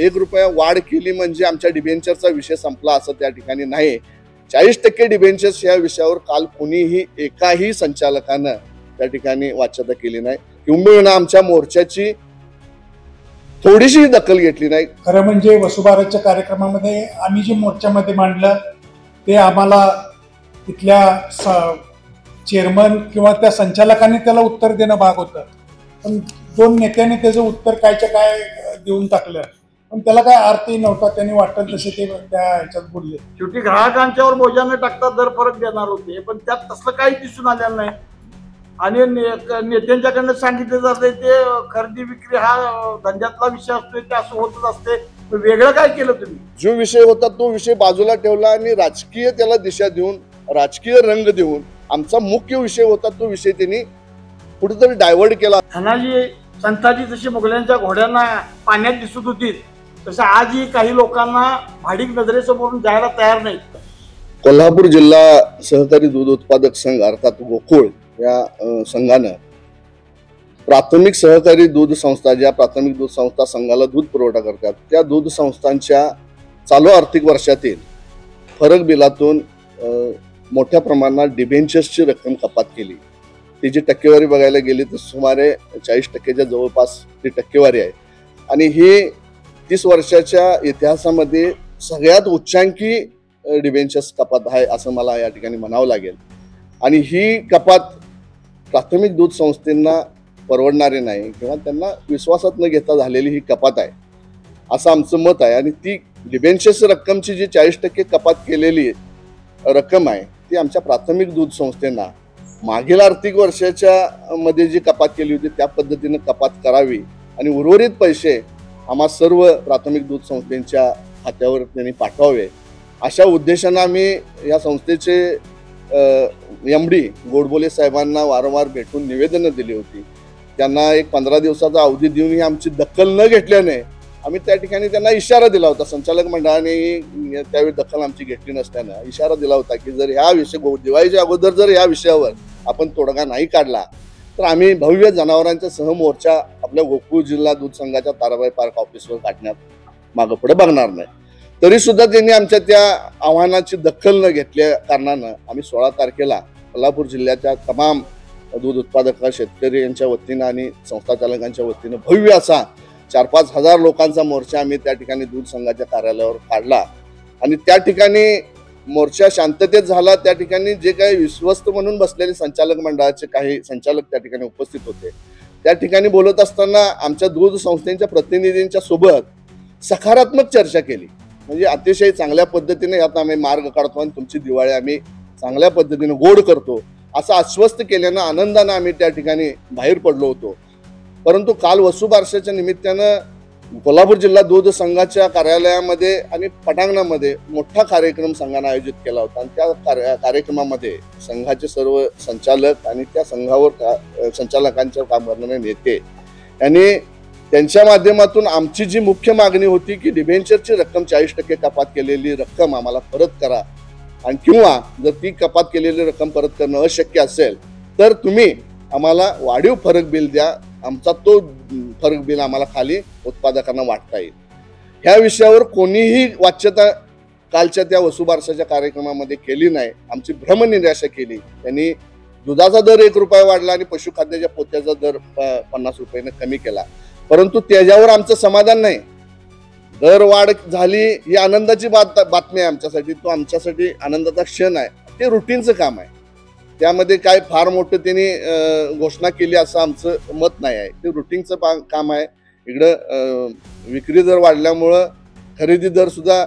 1 रुपया वाढ केली म्हणजे आमच्या डिबेंचरचा विषय संपला असं त्या ठिकाणी नाही. 40% डिबेंचर्स या विषयावर काल कोणीही एकाही संचालकानं त्या ठिकाणी वाच्यता केली नाही. किंबहुना आमच्या मोर्चाची थोडीशी दखल घेतली नाही. खरं म्हणजे वसुबारसच्या कार्यक्रमामध्ये आम्ही जे मोर्चामध्ये मांडलं ते आम्हाला तिथल्या चेअरमन किंवा त्या संचालकांनी त्याला उत्तर देणं भाग होतं, पण 2 नेत्यांनी त्याचं उत्तर कायच्या काय देऊन टाकलं, पण त्याला काय अर्थही नव्हता. त्यांनी वाटतं तसे ते त्या ह्याच्यात बोलले. शेवटी ग्राहकांच्यावर बोजाने टाकता दर फरक देणार होते, पण त्यात तसलं काही दिसून आलेलं नाही. आणि नेत्यांच्याकडनं सांगितलं जाते ते खरेदी विक्री हा धंद्यातला विषय असतो, ते असं होतच असते. वेगळं काय केलं तुम्ही? जो विषय होता तो विषय बाजूला ठेवला आणि राजकीय त्याला दिशा देऊन, राजकीय रंग देऊन आमचा मुख्य विषय होता तो विषय त्यांनी कुठेतरी डायव्हर्ट केला. धनाजी संताजी जशी मुघलांच्या घोड्यांना पाण्यात दिसत होती, तसं आजही काही लोकांना भाडीक नजरेसमोरून जायला तयार नाहीत. कोल्हापूर जिल्हा सहकारी दूध उत्पादक संघ अर्थात गोकुळ या संघानं प्राथमिक सहकारी दूध संस्था, ज्या प्राथमिक दूध संस्था संघाला दूध पुरवठा करतात, त्या दूध संस्थांच्या चालू आर्थिक वर्षातील फरक बिलातून मोठ्या प्रमाणात डिबेंचर्सची रक्कम कपात केली. त्याची टक्केवारी बघायला गेली तर सुमारे 40% जवळपास ती टक्केवारी आहे. आणि ही 30 वर्षाच्या इतिहासामध्ये सगळ्यात उच्चांकी डिबेंचर्स कपात आहे असं मला या ठिकाणी म्हणावं लागेल. आणि ही कपात प्राथमिक दूध संस्थांना परवडणारी नाही किंवा त्यांना विश्वासात न घेता झालेली ही कपात आहे असं आमचं मत आहे. आणि ती डिबेंचर्स रक्कमची जी 40% कपात केलेली रक्कम आहे ती आमच्या प्राथमिक दूध संस्थेना मागील आर्थिक वर्षाच्या मध्ये जी कपात केली होती त्या पद्धतीनं कपात करावी आणि उर्वरित पैसे आम्हा सर्व प्राथमिक दूध संस्थेच्या खात्यावर त्यांनी पाठवावे अशा उद्देशानं आम्ही या संस्थेचे MD गोडबोले साहेबांना वारंवार भेटून निवेदनं दिली होती. त्यांना एक 15 दिवसाचा अवधी देऊन ही आमची दखल न घेतल्याने आम्ही त्या ठिकाणी त्यांना इशारा दिला होता. संचालक मंडळाने त्यावेळी दखल आमची घेतली नसल्यानं इशारा दिला होता की जर ह्या विषय दिवाळीच्या अगोदर जर या विषयावर आपण तोडगा नाही काढला तर आम्ही भव्य जनावरांचा सहमोर्चा आपल्या गोकुळ जिल्हा दूध संघाच्या ताराबाई पार्क ऑफिसवर काढण्यात मागं पुढे बघणार नाही. तरी सुद्धा त्यांनी आमच्या त्या आव्हानाची दखल न घेतल्या कारणानं आम्ही 16 तारखेला कोल्हापूर जिल्ह्याच्या तमाम दूध उत्पादक शेतकरी यांच्या वतीनं आणि संस्था चालकांच्या वतीनं भव्य असा 4-5 हजार लोकांचा मोर्चा आम्ही त्या ठिकाणी दूध संघाच्या कार्यालयावर काढला. आणि त्या ठिकाणी मोर्चा शांततेत झाला. त्या ठिकाणी जे काही विश्वस्त म्हणून बसलेले संचालक मंडळाचे काही संचालक त्या ठिकाणी उपस्थित होते. त्या ठिकाणी बोलत असताना आमच्या दूध संस्थेच्या प्रतिनिधींच्या सोबत सकारात्मक चर्चा केली. म्हणजे अतिशय चांगल्या पद्धतीने यात आम्ही मार्ग काढतो आणि तुमची दिवाळी आम्ही चांगल्या पद्धतीने गोड करतो असं आश्वस्त केल्यानं आनंदानं आम्ही त्या ठिकाणी बाहेर पडलो होतो. परंतु काल वसुबारसेच्या निमित्तानं कोल्हापूर जिल्हा दूध संघाच्या कार्यालयामध्ये आणि पटांगणामध्ये मोठा कार्यक्रम संघाने आयोजित केला होता. आणि त्या कार्यक्रमामध्ये संघाचे सर्व संचालक आणि त्या संघावर संचालकांच्या काम करणारे नेते यांनी त्यांच्या माध्यमातून आमची जी मुख्य मागणी होती की डिबेंचरची रक्कम 40% कपात केलेली रक्कम आम्हाला परत करा आणि किंवा जर ती कपात केलेली रक्कम परत करणं अशक्य असेल तर तुम्ही आम्हाला वाढीव फरक बिल द्या, आमचा तो फरक बिल आम्हाला खाली उत्पादकांना वाटता येईल. ह्या विषयावर कोणीही वाच्यता कालच्या त्या वसुबारसाच्या कार्यक्रमामध्ये केली नाही. आमची भ्रमनिराशा केली. त्यांनी दुधाचा दर 1 रुपया वाढला आणि पशुखाद्याच्या पोत्याचा दर 50 रुपयाने कमी केला. परंतु त्याच्यावर आमचं समाधान नाही. दर वाढ झाली ही आनंदाची बातमी आहे आमच्यासाठी. तो आमच्यासाठी आनंदाचा क्षण आहे. ते रुटीनचं काम आहे. त्यामध्ये काय फार मोठं त्यांनी घोषणा केली असं आमचं मत नाही आहे. ते रुटीनचं काम आहे. इकडं विक्री दर वाढल्यामुळं खरेदी दर सुद्धा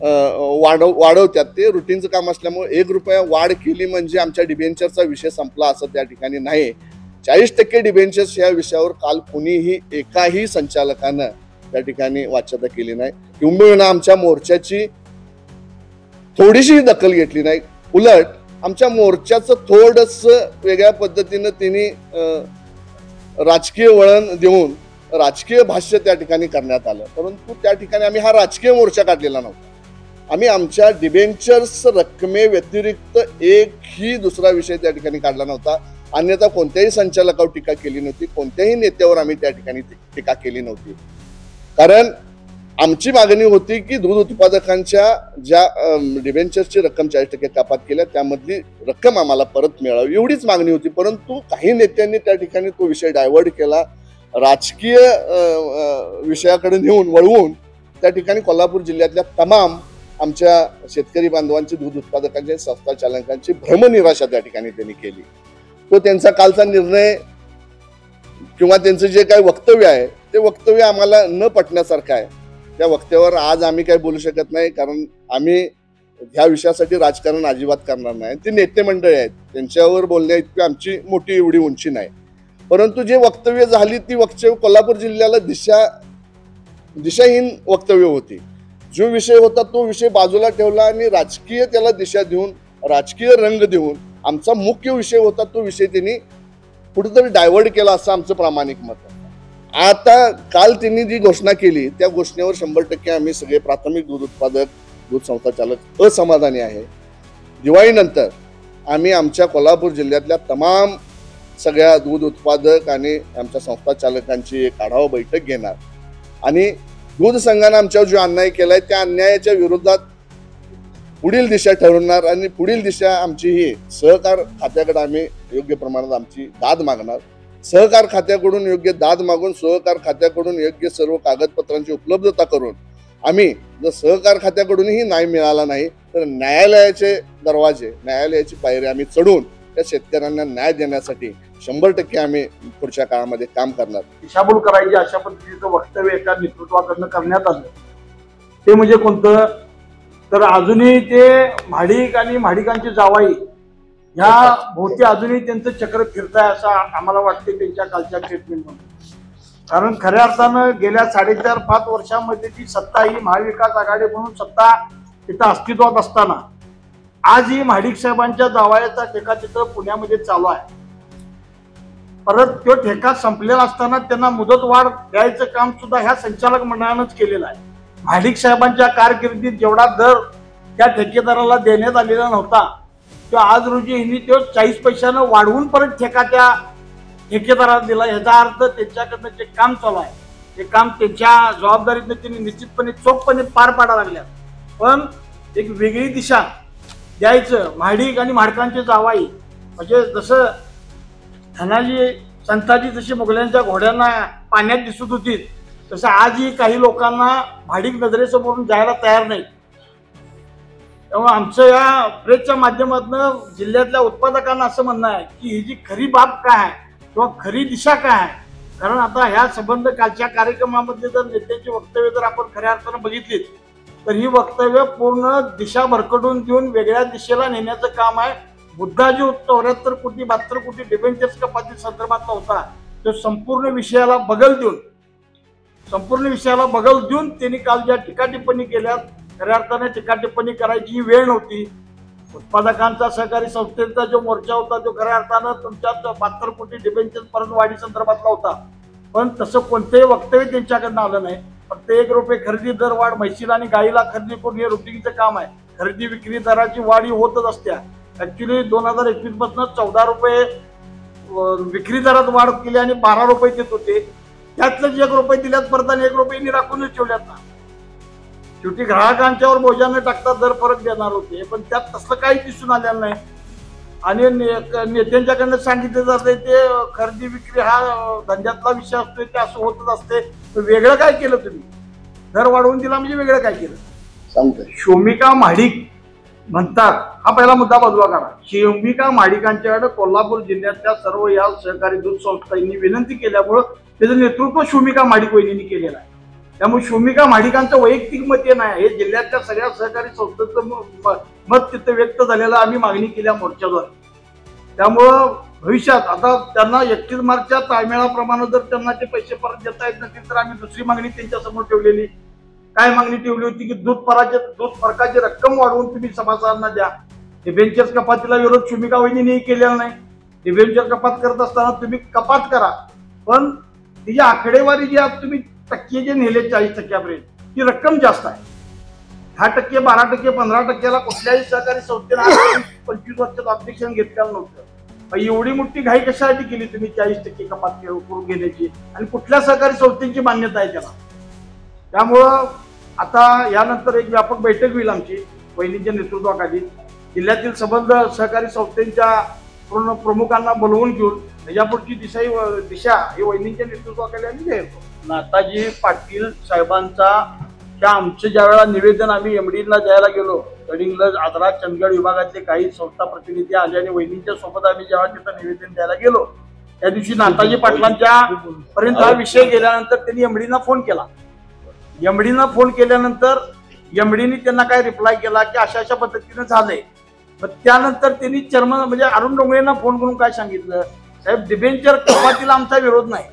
वाढवतात. ते रुटीनचं काम असल्यामुळे 1 रुपया वाढ केली म्हणजे आमच्या डिबेंचरचा विषय संपला असं त्या ठिकाणी नाही. 40% डिबेंचर्स या विषयावर काल कोणीही एकाही संचालकानं त्या ठिकाणी वाच्यता केली नाही. किंबहुना आमच्या मोर्चाची थोडीशी दखल घेतली नाही. उलट आमच्या मोर्चाचं थोडंसं वेगळ्या पद्धतीनं त्यांनी राजकीय वळण देऊन राजकीय भाष्य त्या ठिकाणी करण्यात आलं. परंतु त्या ठिकाणी आम्ही हा राजकीय मोर्चा काढलेला नव्हता. आम्ही आमच्या डिबेंचर्स रक्कमे व्यतिरिक्त एकही दुसरा विषय त्या ठिकाणी काढला नव्हता. अन्यथा कोणत्याही संचालकावर टीका केली नव्हती. कोणत्याही नेत्यावर आम्ही त्या ठिकाणी टीका केली नव्हती. कारण आमची मागणी होती की दूध उत्पादकांच्या ज्या डिबेंचरची रक्कम 40% कपात केल्या त्यामधली रक्कम आम्हाला परत मिळावी एवढीच मागणी होती. परंतु काही नेत्यांनी त्या ठिकाणी तो विषय डायव्हर्ट केला, राजकीय विषयाकडे नेऊन वळवून त्या ठिकाणी कोल्हापूर जिल्ह्यातल्या तमाम आमच्या शेतकरी बांधवांची, दूध उत्पादकांच्या, संस्था चालकांची भ्रमनिराशा त्या ठिकाणी त्यांनी केली. तो त्यांचा कालचा निर्णय किंवा त्यांचं जे काही वक्तव्य आहे ते वक्तव्य आम्हाला न पटण्यासारखं आहे. त्या वक्तव्यावर आज आम्ही काही बोलू शकत नाही, कारण आम्ही ह्या विषयासाठी राजकारण अजिबात करणार नाही. ते नेते मंडळी आहेत, त्यांच्यावर बोलण्या इतकी आमची मोठी एवढी उंची नाही. परंतु जे वक्तव्य झाली ती वक्तव्य कोल्हापूर जिल्ह्याला दिशाहीन वक्तव्य होती. जो विषय होता तो विषय बाजूला ठेवला आणि राजकीय त्याला दिशा देऊन, राजकीय रंग देऊन आमचा मुख्य विषय होता तो विषय त्यांनी कुठेतरी डायव्हर्ट केला असं आमचं प्रामाणिक मत आहे. आता काल त्यांनी जी घोषणा केली त्या घोषणेवर 100% आम्ही सगळे प्राथमिक दूध उत्पादक, दूध संस्था चालक असमाधानी आहे. दिवाळीनंतर आम्ही आमच्या कोल्हापूर जिल्ह्यातल्या तमाम सगळ्या दूध उत्पादक आणि आमच्या संस्था चालकांची एक आढावा बैठक घेणार आणि दूध संघाने आमच्यावर जो अन्याय केलाय त्या अन्यायाच्या विरोधात पुढील दिशा ठरवणार आणि पुढील दिशा आमची ही सहकार खात्याकडे आम्ही योग्य प्रमाणात आमची दाद मागणार. सहकार खात्याकडून योग्य दाद मागून सहकार खात्याकडून योग्य सर्व कागदपत्रांची उपलब्धता करून आम्ही जर सहकार खात्याकडूनही नाही मिळाला नाही तर न्यायालयाचे दरवाजे, न्यायालयाची पायरी आम्ही चढून त्या शेतकऱ्यांना न्याय देण्यासाठी 100% आम्ही पुढच्या काळामध्ये काम करणार. दिशाभूल करायची अशा पद्धतीचं वक्तव्य एका नेतृत्वाकडनं करण्यात आलं ते म्हणजे कोणतं, तर अजूनही ते महाडिक आणि महाडिकांचे जावाई ह्या भोवती अजूनही त्यांचं चक्र फिरत आहे असं आम्हाला वाटते त्यांच्या कालच्या स्टेटमेंटमध्ये. कारण खऱ्या अर्थानं गेल्या 4.5-5 वर्षांमध्ये ती सत्ता ही महाविकास आघाडी म्हणून सत्ता तिथं अस्तित्वात असताना आजही महाडिक साहेबांच्या जावयाचा ठेका तिथं पुण्यामध्ये चालू आहे. परत तो ठेका संपलेला असताना त्यांना मुदतवाढ द्यायचं काम सुद्धा ह्या संचालक मंडळानंच केलेलं आहे. महाडिक साहेबांच्या कारकिर्दीत जेवढा दर त्या ठेकेदाराला देण्यात आलेला नव्हता तो आज रोजी यांनी तो 40 पैशानं वाढवून परत ठेका त्या ठेकेदाराला दिला. ह्याचा अर्थ त्यांच्याकडनं जे काम चालू आहे ते काम त्यांच्या जबाबदारीतनं त्यांनी निश्चितपणे चोखपणे पार पाडायला लागल्या. पण एक वेगळी दिशा द्यायचं महाडिक आणि महाडकांचे जावाई म्हणजे जसं धनाजी संताजी जशी मुघलांच्या घोड्यांना पाण्यात दिसत होती तसं आजही काही लोकांना महाडिक नजरेसमोरून जायला तयार नाही. त्यामुळे आमचं या प्रेसच्या माध्यमातून जिल्ह्यातल्या उत्पादकांना असं म्हणणं आहे की ही जी खरी बाब काय आहे किंवा खरी दिशा काय आहे. कारण आता ह्या संबंध कालच्या कार्यक्रमामध्ये जर नेत्यांची वक्तव्य जर आपण खऱ्या अर्थानं बघितली तर ही वक्तव्य पूर्ण दिशा भरकटून देऊन वेगळ्या दिशेला नेण्याचं काम आहे. मुद्दा जो 74 कोटी 72 कोटी डिबेंचर्स कपाती संदर्भातला होता तो संपूर्ण विषयाला बगल देऊन त्यांनी काल ज्या टीका टिप्पणी केल्या खऱ्या अर्थाने टीका टिप्पणी करायची ही वेळ नव्हती. उत्पादकांचा सहकारी संस्थेचा जो मोर्चा होता तो खऱ्या अर्थानं तुमच्या 72 कोटी डिबेंचर्स परत वाढी संदर्भातला होता. पण तसं कोणतेही वक्तव्य त्यांच्याकडनं आलं नाही. फक्त 1 रुपये खरेदी दर वाढ म्हैशीला आणि गाईला खरेदी करून हे रुटीनचं काम आहे. खरेदी विक्री दराची वाढ ही होतच असते. ऍक्च्युली 2021 पासून 14 रुपये विक्री दरात वाढ केली आणि 12 रुपये देत होते. त्यातलंच 1 रुपये दिल्यात परत आणि 1 रुपये राखूनच ठेवल्यात ना. शेवटी ग्राहकांच्यावर बोजाने टाकता दर फरक देणार होते पण त्यात तसलं काही दिसून आलेलं नाही. आणि नेत्यांच्याकडनं सांगितलं जाते ते खरेदी विक्री हा धंद्यातला विषय असतोय ते असं होतच असते. वेगळं काय केलं तुम्ही? दर वाढवून दिला म्हणजे वेगळं काय केलं? शोमिका महाडिक म्हणतात हा पहिला मुद्दा बाजूला काढा. शोमिका महाडिकांच्याकडे कोल्हापूर जिल्ह्यातल्या सर्व या सहकारी दूध संस्थांनी विनंती केल्यामुळं त्याचं नेतृत्व शोमिका महाडिक वहिनींनी केलेलं आहे. त्यामुळे शोमिका महाडिकांचं वैयक्तिक मत हे नाही, हे जिल्ह्यातल्या सगळ्या सहकारी संस्थेचं मत तिथं व्यक्त झालेलं आम्ही मागणी केल्या मोर्चाद्वारे. त्यामुळं भविष्यात आता त्यांना 31 मार्चच्या ताळमेळाप्रमाणे जर त्यांना ते पैसे परत देता येत नसतील तर आम्ही दुसरी मागणी त्यांच्यासमोर ठेवलेली. काय मागणी ठेवली होती की दूध फरकाची रक्कम वाढवून तुम्ही सभासदांना द्या. डिबेंचर कपातीला विरोध शोमिका वहिनींनी केलेला नाही. डिबेंचर कपात करत असताना तुम्ही कपात करा पण तिची आकडेवारी जी आज तुम्ही टक्के जे नेले 40% ती रक्कम जास्त आहे. 10%, 12%, 15%ला कुठल्याही सहकारी संस्थेला 25 वर्षात ऑब्जेक्शन घेतलेलं नव्हतं. एवढी मोठी घाई कशासाठी केली तुम्ही 40% कपात करून घेण्याची आणि कुठल्या सहकारी संस्थेची मान्यता आहे त्याला? त्यामुळं आता यानंतर एक व्यापक बैठक होईल आमची वहिनीच्या नेतृत्वाखाली. जिल्ह्यातील संबंध सहकारी संस्थांच्या प्रमुखांना बोलवून घेऊन त्याच्यापुढची दिशा ही वहिनीच्या नेतृत्वाखाली आम्ही घ्यायचो. नाताजी पाटील साहेबांचा आमचं ज्या वेळेला निवेदन आम्ही एमडीला द्यायला गेलो, गडिंग्लज आदरा चंदगड विभागातले काही संस्था प्रतिनिधी आले आणि वहिनींच्या सोबत आम्ही जेव्हा तिथं निवेदन द्यायला गेलो त्या दिवशी नाताजी पाटलांच्या पर्यंत हा विषय गेल्यानंतर त्यांनी एमडीना फोन केला. एमडीनं फोन केल्यानंतर एमडीने त्यांना काय रिप्लाय केला की अशा अशा पद्धतीनं झालंय. मग त्यानंतर त्यांनी चेअरमन म्हणजे अरुण डोंगरेंना फोन करून काय सांगितलं, साहेब डिबेंचर कपातीला आमचा विरोध नाही,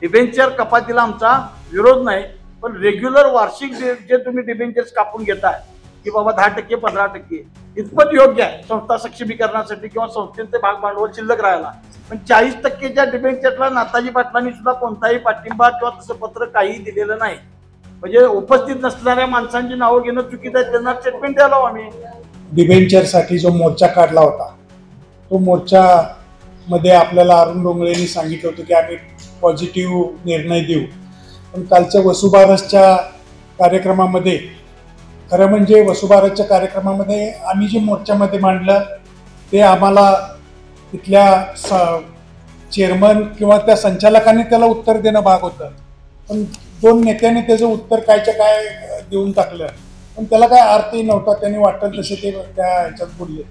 डिबेंचर कपातीला आमचा विरोध नाही, पण रेग्युलर वार्षिक जे तुम्ही डिबेंचर्स कापून घेताय की बाबा 10% 15% इतपत योग्य आहे संस्था सक्षमीकरणासाठी किंवा संस्थेचे भाग भांडवल शिल्लक राहायला. पण 40%च्या डिबेंचरला नाताजी पाटलांनी सुद्धा कोणताही पाठिंबा किंवा तसं पत्र काही दिलेलं नाही. म्हणजे उपस्थित नसणाऱ्या माणसांची नावं घेणं चुकीचं आहे, त्यांना स्टेटमेंट द्यायला आम्ही. डिबेंचरसाठी जो मोर्चा काढला होता तो मोर्चा मध्ये आपल्याला अरुण डोंगरेंनी सांगितलं होतं की आम्ही पॉझिटिव्ह निर्णय देऊ. पण कालच्या वसुबारसच्या कार्यक्रमामध्ये खरं म्हणजे वसुबारसच्या कार्यक्रमामध्ये आम्ही जे मोर्चामध्ये मांडलं ते आम्हाला तिथल्या चेअरमन किंवा त्या संचालकांनी त्याला उत्तर देणं भाग होतं. पण 2 नेत्यांनी त्याचं उत्तर कायच्या काय देऊन टाकलं, पण त्याला काय अर्थही नव्हता. त्यांनी वाटलं तसे ते त्या ह्याच्यात बोलले.